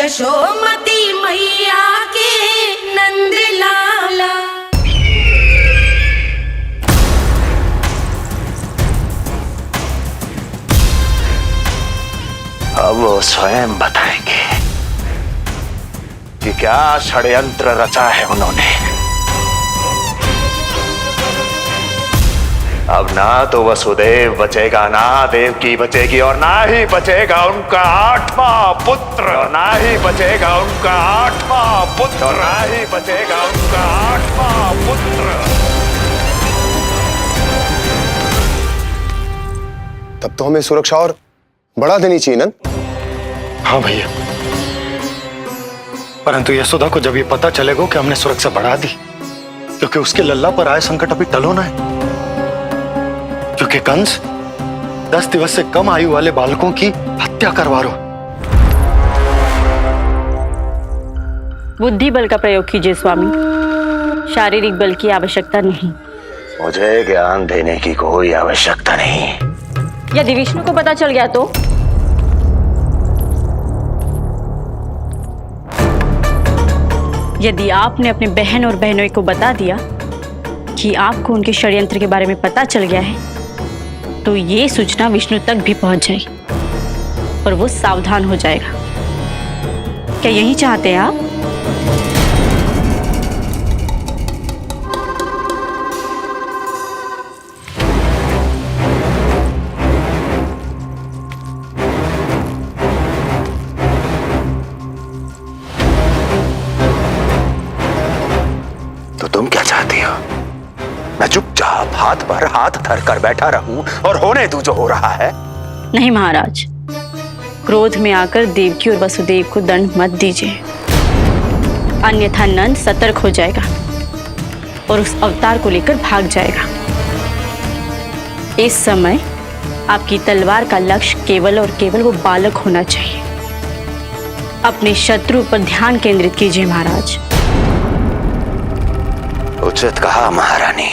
यशोमती मैया के नंद लाला। अब वो स्वयं बताएंगे कि क्या षड्यंत्र रचा है उन्होंने। अब ना तो वसुदेव बचेगा, ना देवकी बचेगी, और ना ही बचेगा उनका 8वां पुत्र, और ना ही बचेगा उनका 8वां पुत्र, और ना ही बचेगा उनका 8वां पुत्र। तब तो हमें सुरक्षा और बढ़ा देनी चाहिए नंद। हाँ भैया, परंतु यशोदा को जब ये पता चलेगा कि हमने सुरक्षा बढ़ा दी, क्योंकि उसके लल्ला पर आए संकट अभी टलोना है। क्योंकि कंस 10 दिवस से कम आयु वाले बालकों की हत्या करवा रहा। बुद्धि बल का प्रयोग कीजिए स्वामी, शारीरिक बल की आवश्यकता नहीं। मुझे ज्ञान देने की कोई आवश्यकता नहीं। यदि विष्णु को पता चल गया तो? यदि आपने अपने बहन और बहनों को बता दिया कि आपको उनके षड्यंत्र के बारे में पता चल गया है, तो ये सूचना विष्णु तक भी पहुंच जाएगी और वो सावधान हो जाएगा। क्या यही चाहते हैं आप? तो तुम क्या चाहती हो? मैं चुपचाप हाथ पर हाथ धर कर बैठा रहूं और होने दूं जो हो रहा है? नहीं महाराज, क्रोध में आकर देवकी और वसुदेव को दंड मत दीजिए, अन्यथा नंद सतर्क हो जाएगा और उस अवतार को लेकर भाग जाएगा। इस समय आपकी तलवार का लक्ष्य केवल और केवल वो बालक होना चाहिए। अपने शत्रु पर ध्यान केंद्रित कीजिए महाराज। उचित कहा महारानी।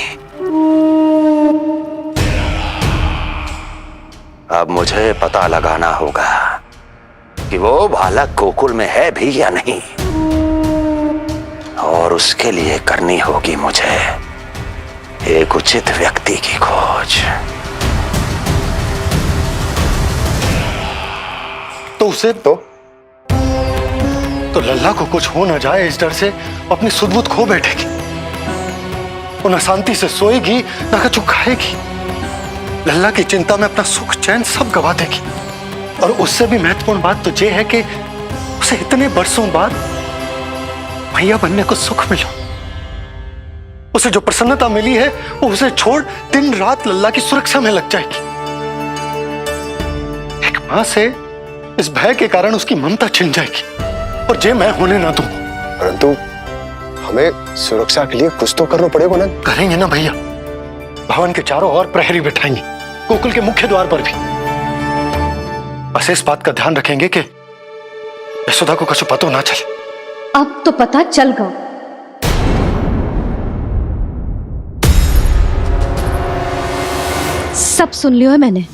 अब मुझे पता लगाना होगा कि वो बालक गोकुल में है भी या नहीं, और उसके लिए करनी होगी मुझे एक उचित व्यक्ति की खोज। तो उसे तो लल्ला को कुछ हो न जाए, इस डर से अपनी सुध-बुध खो बैठेगी। वो न शांति से सोएगी, न कुछ खाएगी। लल्ला की चिंता में अपना सुख चैन सब गवा देगी। और उससे भी महत्वपूर्ण बात तो ये है कि उसे इतने बरसों बाद मैया बनने को सुख मिला। उसे जो प्रसन्नता मिली है वो उसे छोड़ दिन रात लल्ला की सुरक्षा में लग जाएगी। एक मां से इस भय के कारण उसकी ममता छिन जाएगी, और जे मैं होने ना दूं। परंतु हमें सुरक्षा के लिए कुछ तो करना पड़ेगा ना। करेंगे ना भैया, भवन के चारों ओर प्रहरी बिठाएंगे, गोकुल के मुख्य द्वार पर भी। बस इस बात का ध्यान रखेंगे कि यशोदा को कुछ पता ना चले। अब तो पता चल गया। सब सुन लियो है मैंने।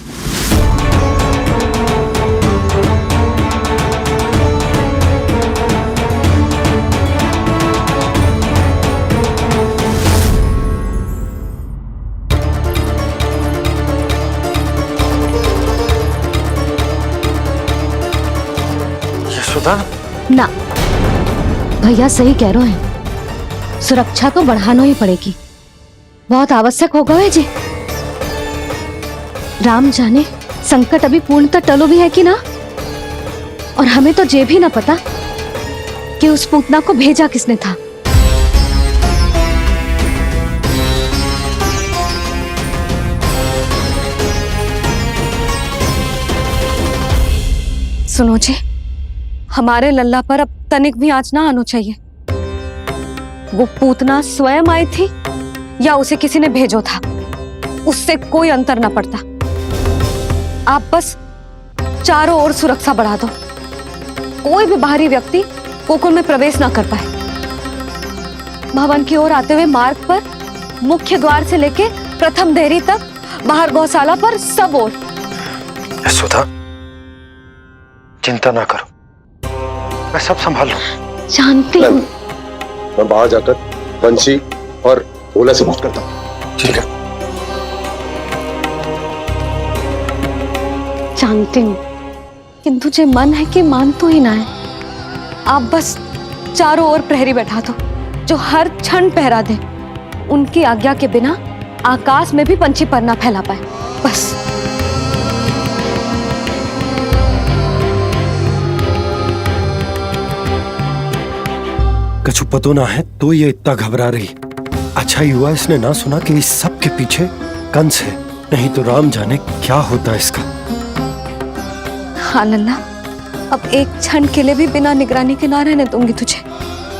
ना, भैया सही कह रहे हैं, सुरक्षा तो बढ़ाना ही पड़ेगी, बहुत आवश्यक होगा है जी। राम जाने संकट अभी पूर्णतः टलो भी है कि ना, और हमें तो ये भी ना पता कि उस पूतना को भेजा किसने था। सुनो जी, हमारे लल्ला पर अब तनिक भी आंच ना आना चाहिए। वो पूतना स्वयं आई थी या उसे किसी ने भेजो था, उससे कोई अंतर ना पड़ता। आप बस चारों ओर सुरक्षा बढ़ा दो, कोई भी बाहरी व्यक्ति गोकुल में प्रवेश ना कर पाए। भवन की ओर आते हुए मार्ग पर मुख्य द्वार से लेके प्रथम देहरी तक, बाहर गौशाला पर सब ओर। यशोदा, चिंता ना करो, मैं सब संभाल लूं। जानती हूँ। मैं बाहर जाकर बंशी और ओला से बात करता हूँ। ठीक है। जानती हूँ, किंतु जे मन है कि मान तो ही ना है। आप बस चारों ओर प्रहरी बैठा दो जो हर क्षण पहरा दे। उनकी आज्ञा के बिना आकाश में भी पंछी पर ना फैला पाए, बस। कछु पतो ना है तो ये इतना घबरा रही। अच्छा ही हुआ इसने ना सुना कि इस सब के पीछे कंस है, नहीं तो राम जाने क्या होता इसका। हाँ लल्ला, अब एक क्षण के लिए भी बिना निगरानी के ना रहने दूंगी तुझे।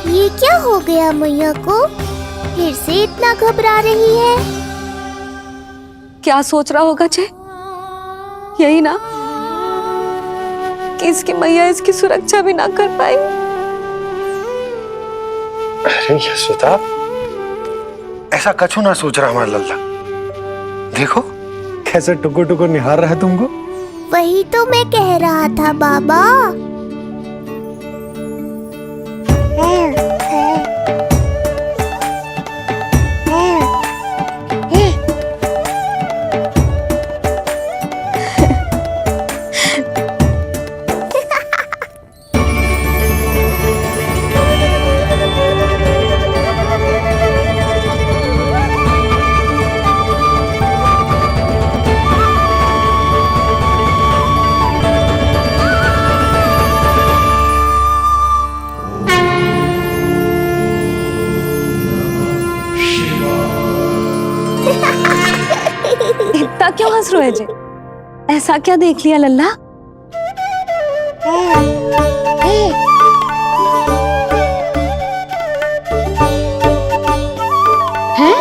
ये क्या हो गया मैया को? फिर से इतना घबरा रही है। क्या सोच रहा होगा जे? यही ना कि इसकी मैया इसकी सुरक्षा भी ना कर पाई। अरे यशोदा, ऐसा कछु ना सोच रहा हमारा लल्ला। देखो कैसे टुकुर टुकुर निहार रहा है तुमको। वही तो मैं कह रहा था बाबा। इतना क्यों हंस रहे जे? ऐसा क्या देख लिया लल्ला? हैं?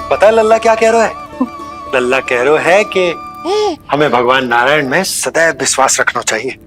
पता है लल्ला क्या कह रहा है? लल्ला कह रहा है कि हमें भगवान नारायण में सदैव विश्वास रखना चाहिए।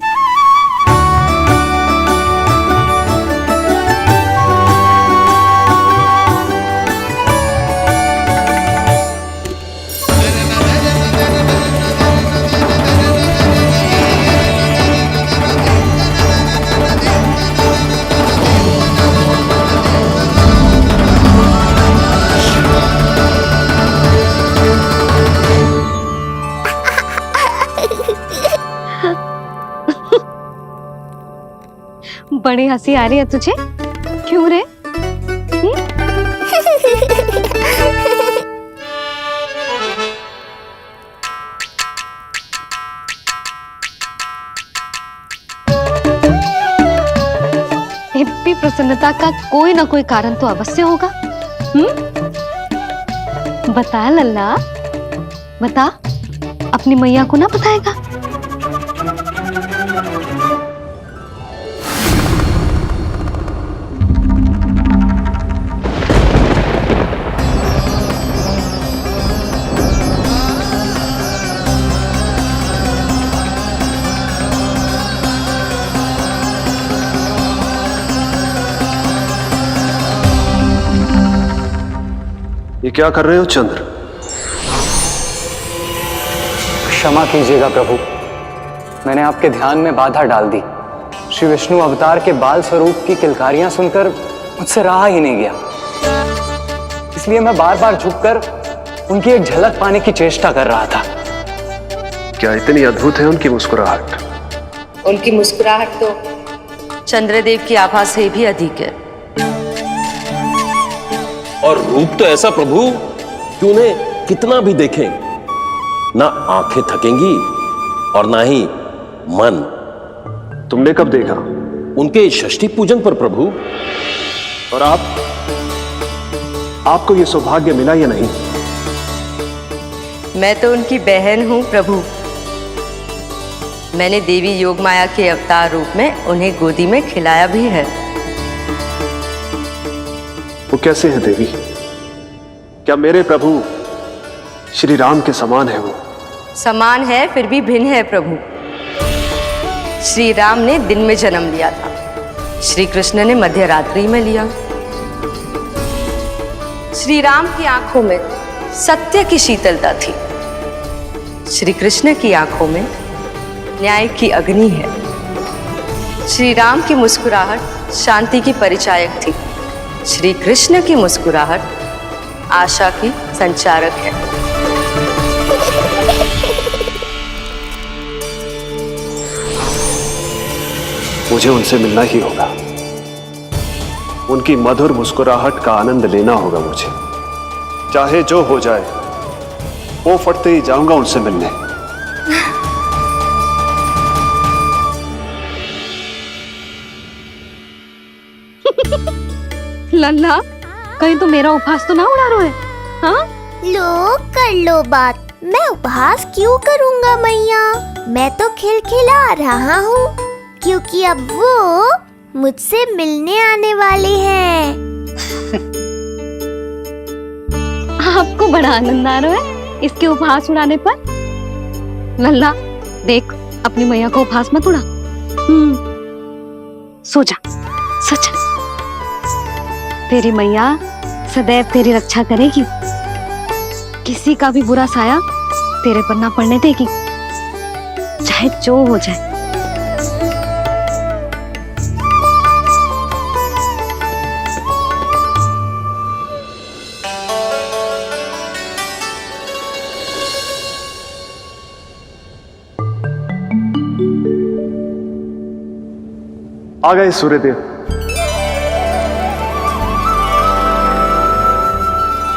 बड़ी हंसी आ रही है तुझे, क्यों रे? इतनी प्रसन्नता का कोई ना कोई कारण तो अवश्य होगा। बता लल्ला, बता, अपनी मैया को ना बताएगा? ये क्या कर रहे हो चंद्र? क्षमा कीजिएगा प्रभु, मैंने आपके ध्यान में बाधा डाल दी। श्री विष्णु अवतार के बाल स्वरूप की किलकारियां सुनकर मुझसे रहा ही नहीं गया, इसलिए मैं बार बार झुककर उनकी एक झलक पाने की चेष्टा कर रहा था। क्या इतनी अद्भुत है उनकी मुस्कुराहट? उनकी मुस्कुराहट तो चंद्रदेव की आभा से भी अधिक है। और रूप तो ऐसा प्रभु कि उन्हें कितना भी देखें ना आंखें थकेंगी और ना ही मन। तुमने कब देखा? उनके षष्ठी पूजन पर प्रभु। और आपको ये सौभाग्य मिला या नहीं? मैं तो उनकी बहन हूं प्रभु। मैंने देवी योगमाया के अवतार रूप में उन्हें गोदी में खिलाया भी है। वो कैसे हैं देवी? क्या मेरे प्रभु श्री राम के समान है वो? समान है फिर भी भिन्न है प्रभु। श्री राम ने दिन में जन्म लिया था, श्री कृष्ण ने मध्य रात्रि में लिया। श्री राम की आंखों में सत्य की शीतलता थी, श्री कृष्ण की आंखों में न्याय की अग्नि है। श्री राम की मुस्कुराहट शांति की परिचायक थी, श्री कृष्ण की मुस्कुराहट आशा की संचारक है। मुझे उनसे मिलना ही होगा, उनकी मधुर मुस्कुराहट का आनंद लेना होगा मुझे। चाहे जो हो जाए, वो फटते ही जाऊंगा उनसे मिलने। लल्ला, कहीं तो मेरा उपहास तो ना उड़ा रहे है? हाँ? लो कर लो बात, मैं उपहास क्यों करूँगा मैया? मैं तो खिलखिला रहा हूँ, क्योंकि अब वो मुझसे मिलने आने वाले हैं। आपको बड़ा आनंद आ रहा है इसके उपहास उड़ाने पर? लल्ला देख, अपनी मैया को उपहास मत उड़ा। सो जा, सो जा। तेरी मैया सदैव तेरी रक्षा करेगी, किसी का भी बुरा साया तेरे पर ना पड़ने देगी, चाहे जो हो जाए। आ गए सूर्यदेव।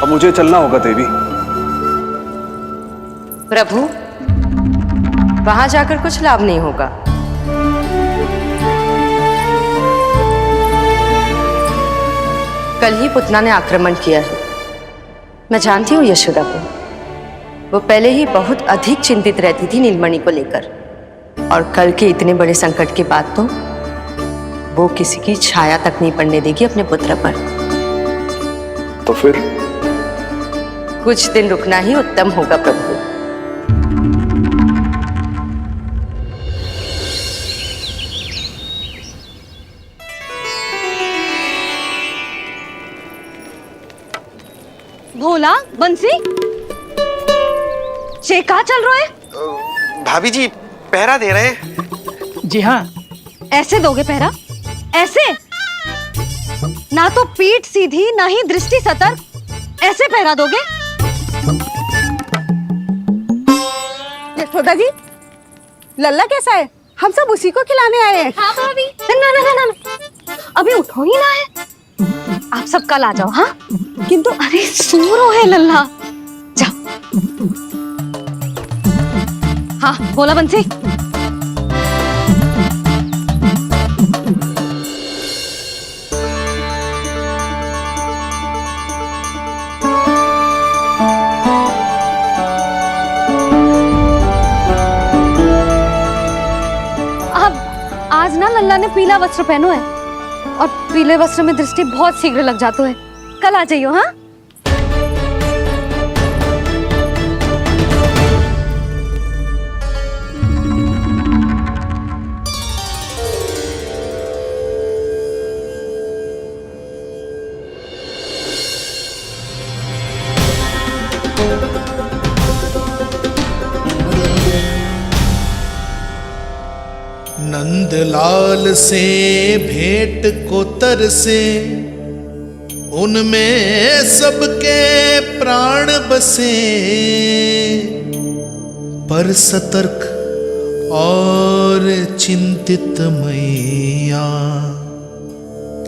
अब मुझे चलना होगा देवी। प्रभु, वहां जाकर कुछ लाभ नहीं होगा। कल ही पुतना ने आक्रमण किया है। मैं जानती हूँ यशोदा को, वो पहले ही बहुत अधिक चिंतित रहती थी नीलमणि को लेकर, और कल के इतने बड़े संकट के बाद तो वो किसी की छाया तक नहीं पड़ने देगी अपने पुत्र पर। तो फिर कुछ दिन रुकना ही उत्तम होगा प्रभु। भोला, बंसी, ये क्या चल रहा है? भाभी जी पहरा दे रहे हैं। जी हाँ। ऐसे दोगे पहरा? ऐसे? ना तो पीठ सीधी, ना ही दृष्टि सतर्क, ऐसे पहरा दोगे? यशोदा जी, लल्ला कैसा है? हम सब उसी को खिलाने आए हैं। हाँ भाभी। ना ना ना ना, अभी उठो ही ना है। आप सब कल आ जाओ। हाँ, किंतु अरे सूरो है लल्ला, जाओ। हाँ बोला बंसी। आज ना लल्ला ने पीला वस्त्र पहनो है, और पीले वस्त्र में दृष्टि बहुत शीघ्र लग जाती है। कल आ जाइयो। हाँ, नंदलाल से भेंट को तरसे, उनमें सबके प्राण बसे, पर सतर्क और चिंतित मैया,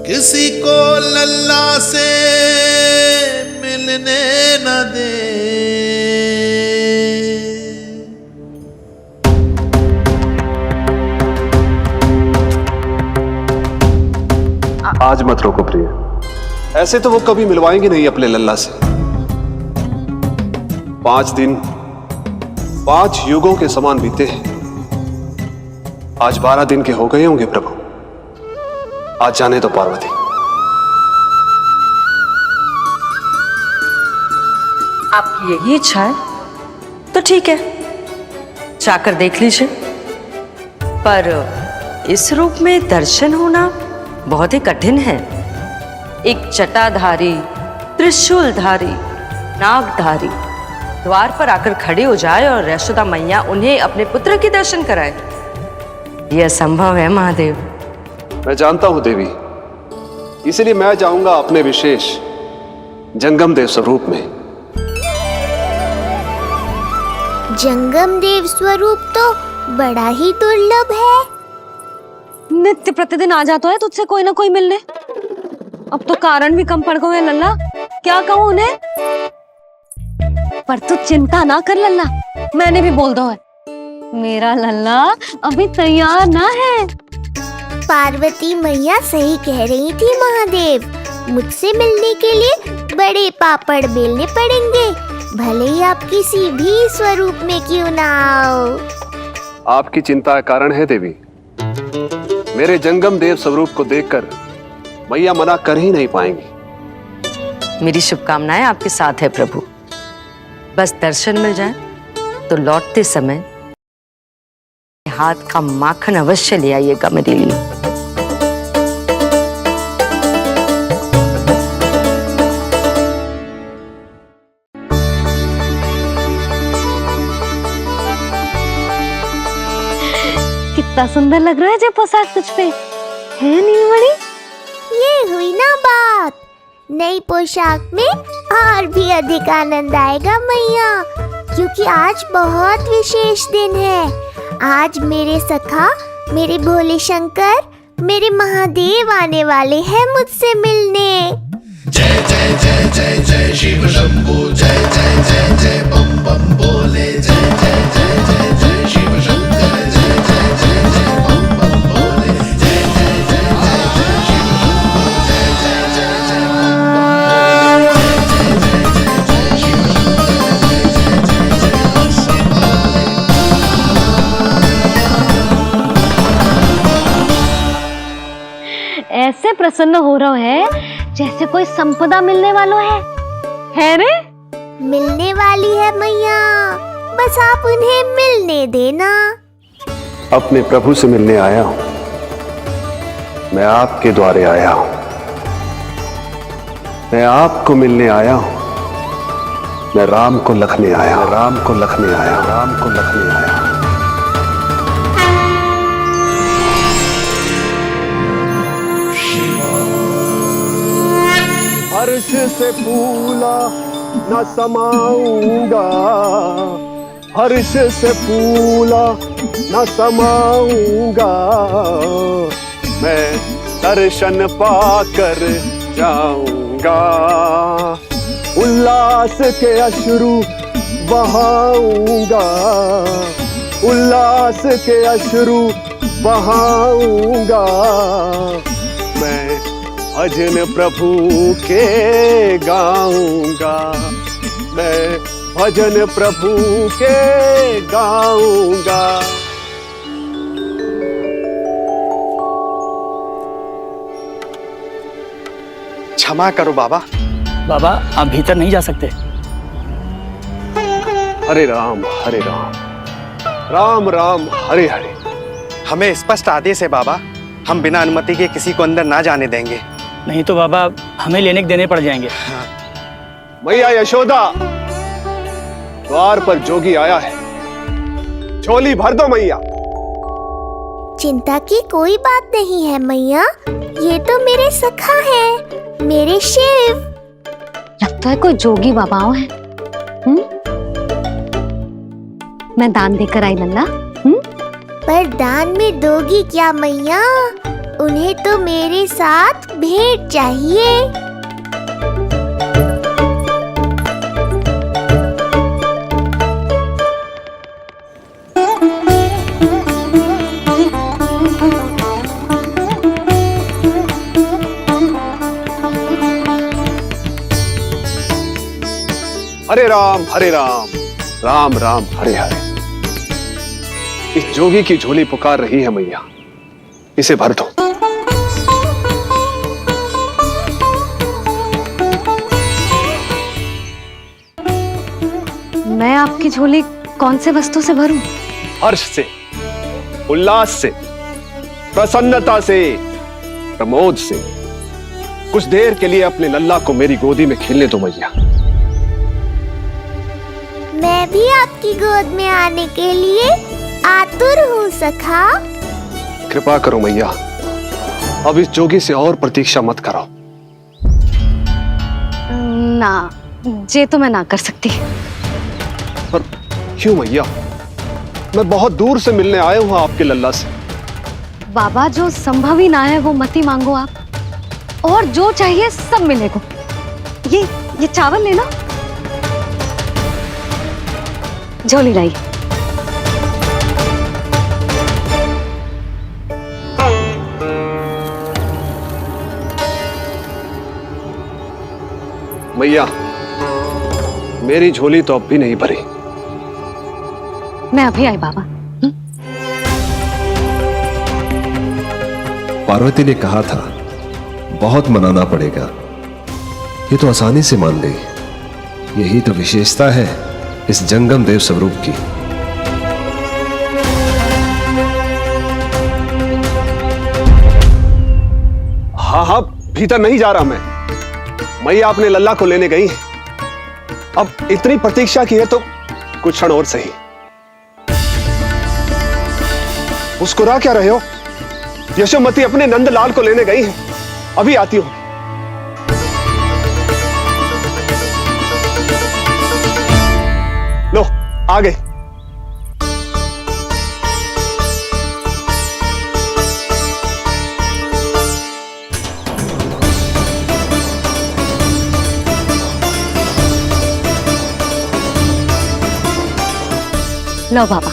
किसी को लल्ला से मिलने न दे। आज मत रोको प्रिय, ऐसे तो वो कभी मिलवाएंगे नहीं अपने लल्ला से। 5 दिन 5 युगों के समान बीते हैं, आज 12 दिन के हो गए होंगे प्रभु। आज जाने दो पार्वती। आपकी यही इच्छा है तो ठीक है, जाकर देख लीजिए। पर इस रूप में दर्शन होना बहुत ही कठिन है। एक जटाधारी, त्रिशूलधारी, नागधारी द्वार पर आकर खड़े हो जाए और यशोदा मैया उन्हें अपने पुत्र के दर्शन कराए, यह असंभव है महादेव। मैं जानता हूं देवी, इसलिए मैं जाऊंगा अपने विशेष जंगम देव स्वरूप में। जंगम देव स्वरूप तो बड़ा ही दुर्लभ है। नित्य प्रतिदिन आ जाता है तुझसे कोई ना कोई मिलने। अब तो कारण भी कम पड़ गए लल्ला, क्या कहूँ उन्हें। पर तू चिंता ना कर लल्ला, मैंने भी बोल दो है मेरा लल्ला अभी तैयार ना है। पार्वती मैया सही कह रही थी महादेव, मुझसे मिलने के लिए बड़े पापड़ बेलने पड़ेंगे, भले ही आप किसी भी स्वरूप में क्यों ना आओ। आपकी चिंता का कारण है देवी। मेरे जंगम देव स्वरूप को देखकर मैया मना कर ही नहीं पाएंगी। मेरी शुभकामनाएं आपके साथ है प्रभु। बस दर्शन मिल जाए तो लौटते समय हाथ का माखन अवश्य ले आइएगा मेरे लिए। कितना सुंदर लग रहा है जो पोशाक तुझ पे है नीलमणि। ये हुई ना बात, नई पोशाक में और भी अधिक आनंद आएगा मैया, क्योंकि आज बहुत विशेष दिन है। आज मेरे सखा, मेरे भोले शंकर, मेरे महादेव आने वाले हैं मुझसे मिलने। जय जय जय जय जय शिव शंभू, जय जय जय जय बम बम बोले, जय जय जय जय जय शिव शंकर, जय जय जय जय बम बम बोले, जय जय जय जय जय शिव शंभू, जय जय जय जय बम बम बोले, जय जय जय जय शिव ऐसे प्रसन्न हो रहा है जैसे कोई संपदा मिलने वाला है रे? मिलने वाली है मैया, बस आप उन्हें मिलने देना। अपने प्रभु से मिलने आया हूं, मैं आपके द्वारे आया हूं, मैं आपको मिलने आया हूं, मैं राम को लखने आया, राम को लखने आया, राम को लखने आया। हर्ष से फूला न समाऊंगा, हर्ष से फूला न समाऊंगा, मैं दर्शन पाकर जाऊंगा, उल्लास के अश्रु बहाऊंगा, उल्लास के अश्रु बहाऊंगा, मैं भजन प्रभु के गाऊंगा, मैं भजन प्रभु के गाऊंगा। क्षमा करो बाबा। बाबा आप भीतर नहीं जा सकते। हरे राम हरे राम, राम राम हरे हरे। हमें स्पष्ट आदेश है बाबा, हम बिना अनुमति के किसी को अंदर ना जाने देंगे। नहीं तो बाबा हमें लेने के देने पड़ जाएंगे। मैया यशोदा, द्वार पर जोगी आया है, झोली भर दो मैया। चिंता की कोई बात नहीं है मैया, ये तो मेरे सखा है, मेरे शिव। लगता है कोई जोगी बाबाओं है। मैं दान देकर आई लल्ला। पर दान में दोगी क्या मैया? उन्हें तो मेरे साथ भेंट चाहिए। हरे राम, राम राम हरे हरे। इस जोगी की झोली पुकार रही है मैया, इसे भर दो। मैं आपकी झोली कौन से वस्तु से भरूं? हर्ष से, उल्लास से, प्रसन्नता से, प्रमोद से। कुछ देर के लिए अपने लल्ला को मेरी गोदी में खेलने दो मैया। मैं भी आपकी गोद में आने के लिए आतुर हूँ सखा। कृपा करो मैया, अब इस जोगी से और प्रतीक्षा मत कराओ। ना, जे तो मैं ना कर सकती। पर क्यों मैया? मैं बहुत दूर से मिलने आया हूँ आपके लल्ला से। बाबा, जो संभव ही ना है वो मत ही मांगो आप, और जो चाहिए सब मिलेगा। ये चावल लेना, झोली लाई। मैया, मेरी झोली तो अब भी नहीं भरी। मैं अभी आई बाबा। पार्वती ने कहा था बहुत मनाना पड़ेगा, ये तो आसानी से मान गई। यही तो विशेषता है इस जंगम देव स्वरूप की। हाँ, भीतर नहीं जा रहा मैं। मैया अपने लल्ला को लेने गई है। अब इतनी प्रतीक्षा की है तो कुछ क्षण और सही। मुस्कुरा क्या रहे हो? यशोमती अपने नंदलाल को लेने गई है, अभी आती हूं। लो, आ गए। लो बाबा।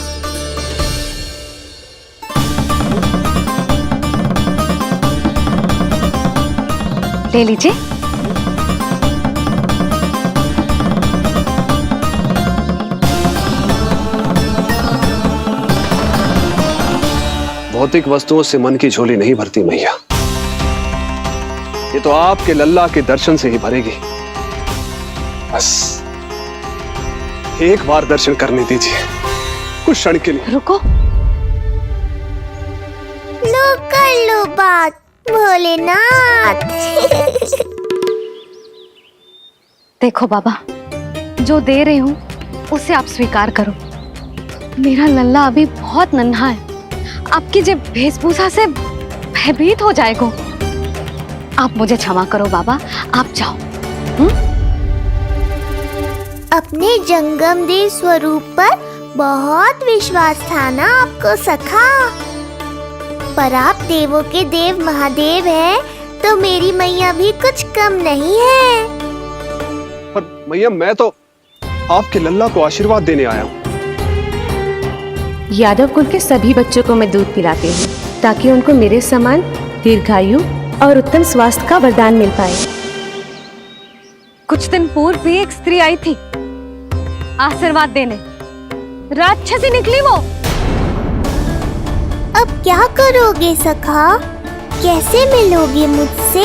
ले लीजिए। भौतिक वस्तुओं से मन की झोली नहीं भरती मैया, ये तो आपके लल्ला के दर्शन से ही भरेगी। बस एक बार दर्शन करने दीजिए, कुछ क्षण के लिए। रुको, लो कर लो बात भोलेनाथ। देखो बाबा, जो दे रही हूं उसे आप स्वीकार करो। मेरा लल्ला अभी बहुत नन्हा है, आपकी जो वेशभूषा से भयभीत हो जाएगा। आप मुझे क्षमा करो बाबा, आप जाओ। अपने जंगम देव स्वरूप पर बहुत विश्वास था ना आपको सखा। पर आप देवों के देव महादेव हैं, तो मेरी मैया भी कुछ कम नहीं है। पर मैया, मैं तो आपके लल्ला को आशीर्वाद देने आया हूँ। यादव कुल के सभी बच्चों को मैं दूध पिलाती हूँ, ताकि उनको मेरे समान दीर्घायु और उत्तम स्वास्थ्य का वरदान मिल पाए। कुछ दिन पूर्व भी एक स्त्री आई थी आशीर्वाद देने, राक्षसी निकली वो। अब क्या करोगे सखा? कैसे मिलोगे मुझसे?